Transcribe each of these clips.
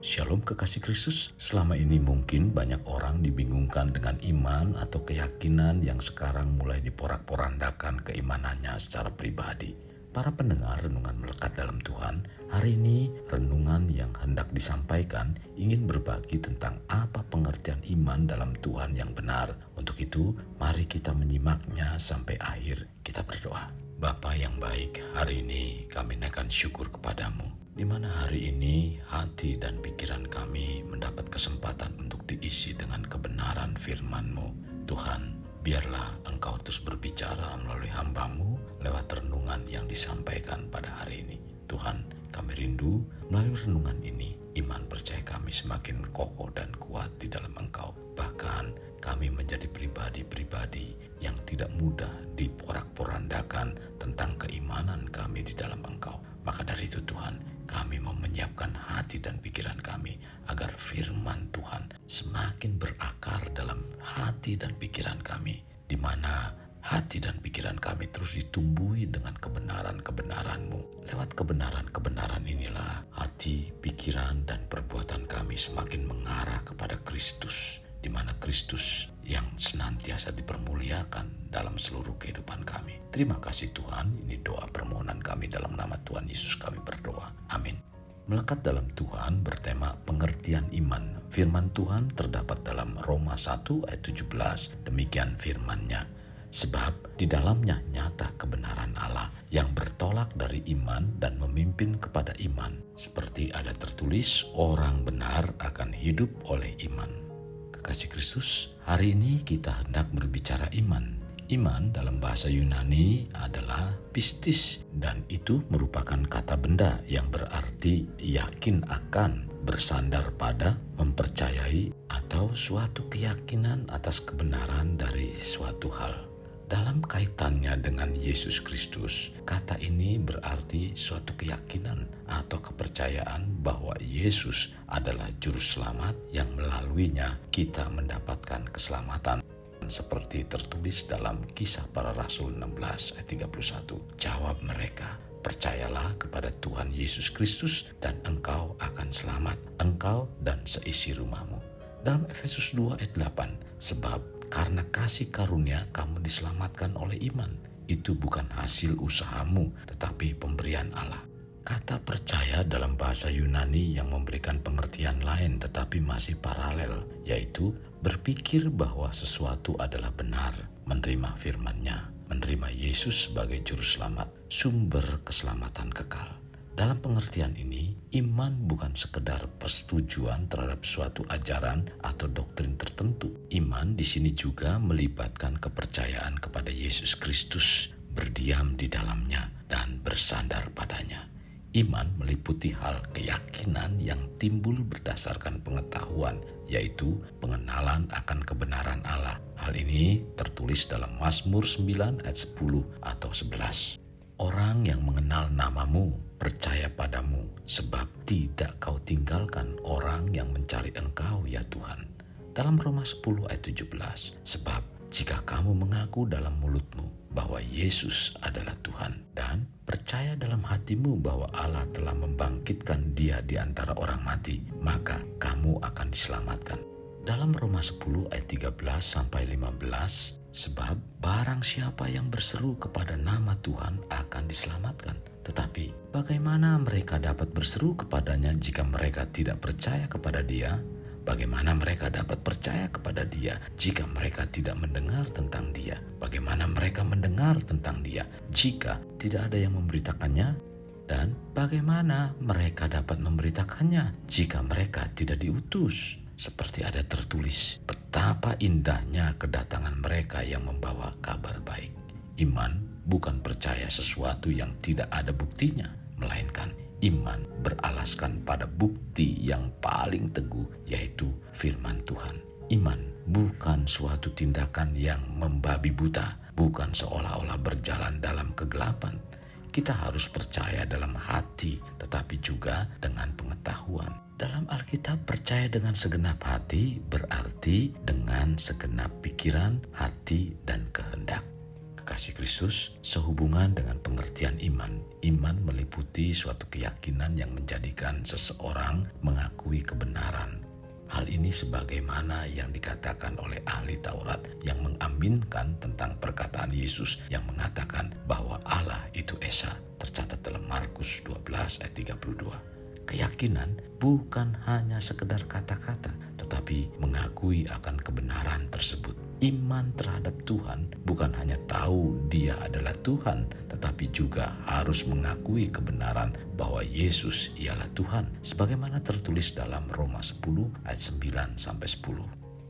Shalom kekasih Kristus. Selama ini mungkin banyak orang dibingungkan dengan iman atau keyakinan yang sekarang mulai diporak-porandakan keimanannya secara pribadi. Para pendengar renungan melekat dalam Tuhan, hari ini renungan yang hendak disampaikan ingin berbagi tentang apa pengertian iman dalam Tuhan yang benar. Untuk itu, mari kita menyimaknya sampai akhir. Kita berdoa. Bapa yang baik, hari ini kami naikkan syukur kepadamu, di mana hari ini hati dan pikiran kami mendapat kesempatan untuk diisi dengan kebenaran firman-Mu. Tuhan, biarlah Engkau terus berbicara melalui hamba-Mu lewat renungan yang disampaikan pada hari ini. Tuhan, kami rindu melalui renungan ini, iman percaya kami semakin kokoh dan kuat di dalam Engkau. Bahkan kami menjadi pribadi-pribadi yang tidak mudah diporak-porandakan tentang keimanan kami di dalam Engkau. Maka dari itu Tuhan, kami mau menyiapkan hati dan pikiran kami agar firman Tuhan semakin berakar dalam hati dan pikiran kami, di mana hati dan pikiran kami terus ditumbuhi dengan kebenaran-kebenaran-Mu. Lewat kebenaran-kebenaran inilah hati, pikiran, dan perbuatan kami semakin mengarah kepada Kristus, di mana Kristus yang senantiasa dipermuliakan dalam seluruh kehidupan kami. Terima kasih Tuhan, ini doa permohonan kami dalam nama Tuhan Yesus kami berdoa. Amin. Melekat dalam Tuhan bertema pengertian iman. Firman Tuhan terdapat dalam Roma 1 ayat 17. Demikian firman-Nya. Sebab di dalamnya nyata kebenaran Allah yang bertolak dari iman dan memimpin kepada iman. Seperti ada tertulis, orang benar akan hidup oleh iman. Kekasih Kristus, hari ini kita hendak berbicara iman. Iman dalam bahasa Yunani adalah pistis, dan itu merupakan kata benda yang berarti yakin akan, bersandar pada, mempercayai, atau suatu keyakinan atas kebenaran dari suatu hal. Dalam kaitannya dengan Yesus Kristus, kata ini berarti suatu keyakinan atau kepercayaan bahwa Yesus adalah juru selamat yang melaluinya kita mendapatkan keselamatan. Seperti tertulis dalam Kisah Para Rasul 16 ayat 31. Jawab mereka, percayalah kepada Tuhan Yesus Kristus dan engkau akan selamat, engkau dan seisi rumahmu. Dalam Efesus 2 ayat 8, sebab karena kasih karunia kamu diselamatkan oleh iman. Itu bukan hasil usahamu, tetapi pemberian Allah. Kata percaya dalam bahasa Yunani yang memberikan pengertian lain tetapi masih paralel, yaitu berpikir bahwa sesuatu adalah benar, menerima firman-Nya, menerima Yesus sebagai juru selamat, sumber keselamatan kekal. Dalam pengertian ini, iman bukan sekedar persetujuan terhadap suatu ajaran atau doktrin tertentu. Iman di sini juga melibatkan kepercayaan kepada Yesus Kristus, berdiam di dalamnya, dan bersandar padanya. Iman meliputi hal keyakinan yang timbul berdasarkan pengetahuan, yaitu pengenalan akan kebenaran Allah. Hal ini tertulis dalam Mazmur 9 ayat 10 atau 11. Orang yang mengenal namamu percaya padamu, sebab tidak kau tinggalkan orang yang mencari engkau ya Tuhan. Dalam Roma 10 ayat 17, sebab jika kamu mengaku dalam mulutmu bahwa Yesus adalah Tuhan dan percaya dalam hatimu bahwa Allah telah membangkitkan Dia di antara orang mati, maka kamu akan diselamatkan. Dalam Roma 10 ayat 13 sampai 15, sebab barang siapa yang berseru kepada nama Tuhan akan diselamatkan. Tetapi bagaimana mereka dapat berseru kepadanya jika mereka tidak percaya kepada Dia? Bagaimana mereka dapat percaya kepada Dia jika mereka tidak mendengar tentang Dia? Bagaimana mereka mendengar tentang Dia jika tidak ada yang memberitakannya? Dan bagaimana mereka dapat memberitakannya jika mereka tidak diutus? Seperti ada tertulis, betapa indahnya kedatangan mereka yang membawa kabar baik. Iman bukan percaya sesuatu yang tidak ada buktinya, melainkan iman beralaskan pada bukti yang paling teguh, yaitu firman Tuhan. Iman bukan suatu tindakan yang membabi buta, bukan seolah-olah berjalan dalam kegelapan. Kita harus percaya dalam hati, tetapi juga dengan pengetahuan. Dalam Alkitab, percaya dengan segenap hati berarti dengan segenap pikiran, hati, dan kehendak. Kekasih Kristus, sehubungan dengan pengertian iman, iman meliputi suatu keyakinan yang menjadikan seseorang mengakui kebenaran. Hal ini sebagaimana yang dikatakan oleh ahli Taurat yang mengaminkan tentang perkataan Yesus yang mengatakan bahwa Allah itu Esa, tercatat dalam Markus 12 ayat 32. Keyakinan bukan hanya sekedar kata-kata, tetapi mengakui akan kebenaran tersebut. Iman terhadap Tuhan bukan hanya tahu Dia adalah Tuhan, tetapi juga harus mengakui kebenaran bahwa Yesus ialah Tuhan, sebagaimana tertulis dalam Roma 10 ayat 9-10.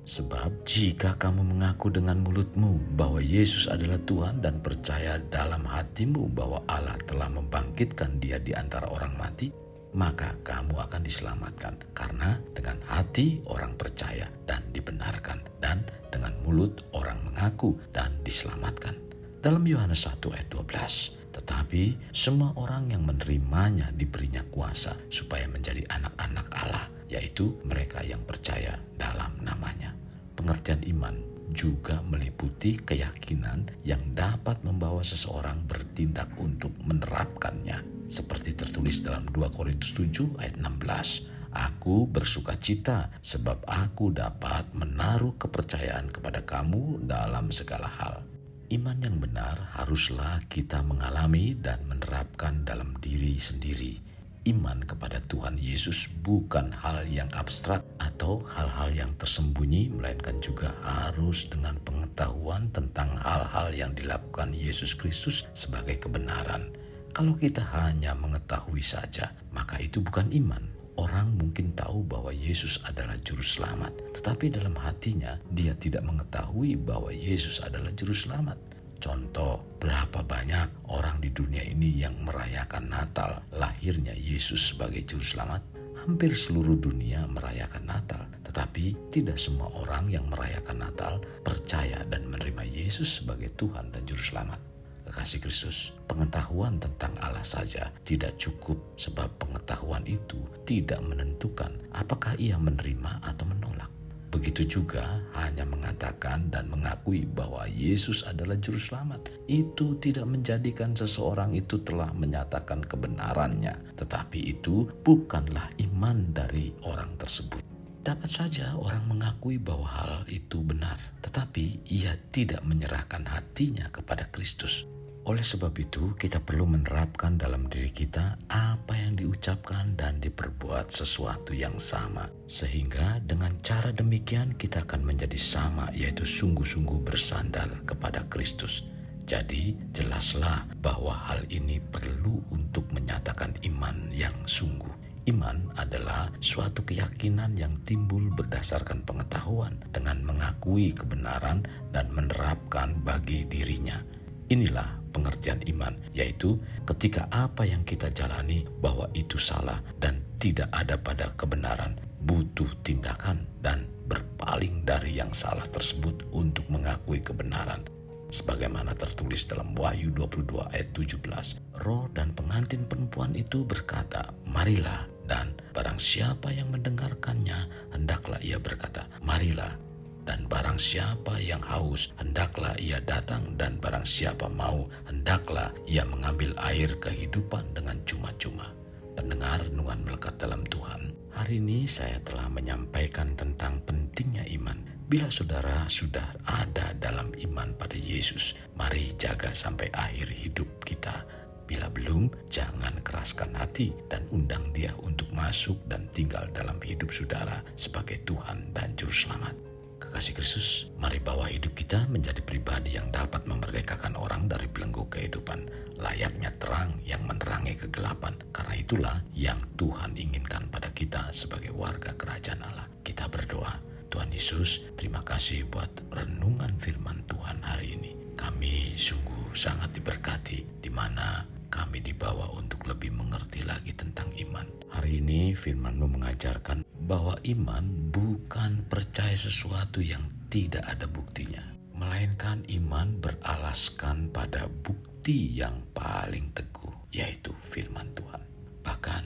Sebab jika kamu mengaku dengan mulutmu bahwa Yesus adalah Tuhan dan percaya dalam hatimu bahwa Allah telah membangkitkan Dia di antara orang mati, maka kamu akan diselamatkan. Karena dengan hati orang percaya dan dibenarkan, dan dengan mulut orang mengaku dan diselamatkan. Dalam Yohanes 1 ayat 12, tetapi semua orang yang menerimanya diberinya kuasa supaya menjadi anak-anak Allah, yaitu mereka yang percaya dalam namanya. Pengertian iman juga meliputi keyakinan yang dapat membawa seseorang bertindak untuk menerapkannya. Seperti tertulis dalam 2 Korintus 7 ayat 16. Aku bersuka cita sebab aku dapat menaruh kepercayaan kepada kamu dalam segala hal. Iman yang benar haruslah kita mengalami dan menerapkan dalam diri sendiri. Iman kepada Tuhan Yesus bukan hal yang abstrak atau hal-hal yang tersembunyi, melainkan juga harus dengan pengetahuan tentang hal-hal yang dilakukan Yesus Kristus sebagai kebenaran. Kalau kita hanya mengetahui saja, maka itu bukan iman. Orang mungkin tahu bahwa Yesus adalah juru selamat, tetapi dalam hatinya dia tidak mengetahui bahwa Yesus adalah juru selamat. Contoh, berapa banyak orang di dunia ini yang merayakan Natal, lahirnya Yesus sebagai juru selamat? Hampir seluruh dunia merayakan Natal, tetapi tidak semua orang yang merayakan Natal percaya dan menerima Yesus sebagai Tuhan dan juru selamat. Kekasih Kristus, pengetahuan tentang Allah saja tidak cukup, sebab pengetahuan itu tidak menentukan apakah ia menerima atau menolak. Begitu juga hanya mengatakan dan mengakui bahwa Yesus adalah juru selamat, itu tidak menjadikan seseorang itu telah menyatakan kebenarannya, tetapi itu bukanlah iman dari orang tersebut. Dapat saja orang mengakui bahwa hal itu benar, tetapi ia tidak menyerahkan hatinya kepada Kristus. Oleh sebab itu, kita perlu menerapkan dalam diri kita apa yang diucapkan dan diperbuat sesuatu yang sama. Sehingga dengan cara demikian kita akan menjadi sama, yaitu sungguh-sungguh bersandar kepada Kristus. Jadi, jelaslah bahwa hal ini perlu untuk menyatakan iman yang sungguh. Iman adalah suatu keyakinan yang timbul berdasarkan pengetahuan dengan mengakui kebenaran dan menerapkan bagi dirinya. Inilah pengertian iman, yaitu ketika apa yang kita jalani bahwa itu salah dan tidak ada pada kebenaran, butuh tindakan dan berpaling dari yang salah tersebut untuk mengakui kebenaran. Sebagaimana tertulis dalam Wahyu 22 ayat 17, roh dan pengantin perempuan itu berkata, marilah, dan barang siapa yang mendengarkannya, hendaklah ia berkata, marilah. Dan barang siapa yang haus, hendaklah ia datang, dan barang siapa mau, hendaklah ia mengambil air kehidupan dengan cuma-cuma. Pendengar renungan melekat dalam Tuhan, hari ini saya telah menyampaikan tentang pentingnya iman. Bila saudara sudah ada dalam iman pada Yesus, mari jaga sampai akhir hidup kita. Bila belum, jangan keraskan hati dan undang Dia untuk masuk dan tinggal dalam hidup saudara sebagai Tuhan dan Juru Selamat. Kekasih Kristus, mari bawa hidup kita menjadi pribadi yang dapat memerdekakan orang dari belenggu kehidupan, layaknya terang yang menerangi kegelapan. Karena itulah yang Tuhan inginkan pada kita sebagai warga kerajaan Allah. Kita berdoa, Tuhan Yesus, terima kasih buat renungan firman Tuhan hari ini. Kami sungguh sangat diberkati, di mana kami dibawa untuk lebih mengerti lagi tentang iman. Hari ini firman-Mu mengajarkan bahwa iman bukan percaya sesuatu yang tidak ada buktinya, melainkan iman beralaskan pada bukti yang paling teguh, yaitu firman Tuhan. Bahkan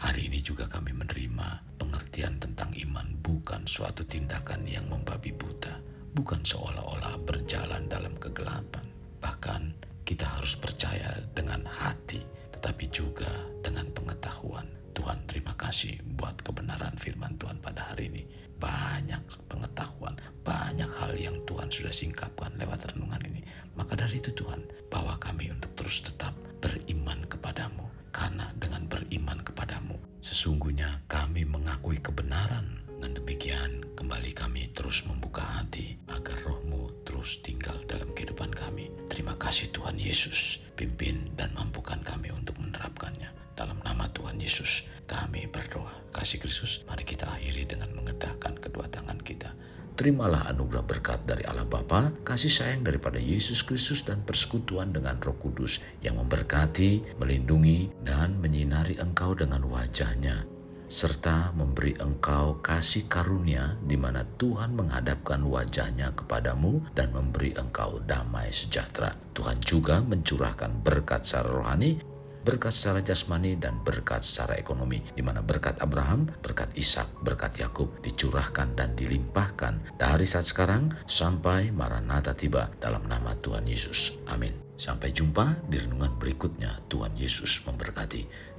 hari ini juga kami menerima pengertian tentang iman bukan suatu tindakan yang membabi buta, bukan seolah-olah berjalan dalam kegelapan. Bahkan Bahkan kita harus percaya dengan hati, tetapi juga dengan pengetahuan. Tuhan, terima kasih buat kebenaran firman Tuhan pada hari ini. Banyak pengetahuan, banyak hal yang Tuhan sudah singkapkan lewat renungan ini. Maka dari itu Tuhan, bawa kami untuk terus tetap beriman kepadamu. Karena dengan beriman kepadamu, sesungguhnya kami mengakui kebenaran. Dengan demikian, kembali kami terus membuka hati agar Roh-Mu terus tinggal dalam kehidupan kami. Terima kasih Tuhan Yesus, pimpin dan mampukan kami untuk menerapkannya. Dalam nama Tuhan Yesus, kami berdoa. Kasih Kristus, mari kita akhiri dengan mengedahkan kedua tangan kita. Terimalah anugerah berkat dari Allah Bapa, kasih sayang daripada Yesus Kristus dan persekutuan dengan Roh Kudus yang memberkati, melindungi, dan menyinari engkau dengan wajah-Nya, serta memberi engkau kasih karunia di mana Tuhan menghadapkan wajah-Nya kepadamu dan memberi engkau damai sejahtera. Tuhan juga mencurahkan berkat secara rohani, berkat secara jasmani, dan berkat secara ekonomi, di mana berkat Abraham, berkat Ishak, berkat Yakub dicurahkan dan dilimpahkan dari saat sekarang sampai Maranatha tiba, dalam nama Tuhan Yesus. Amin. Sampai jumpa di renungan berikutnya. Tuhan Yesus memberkati.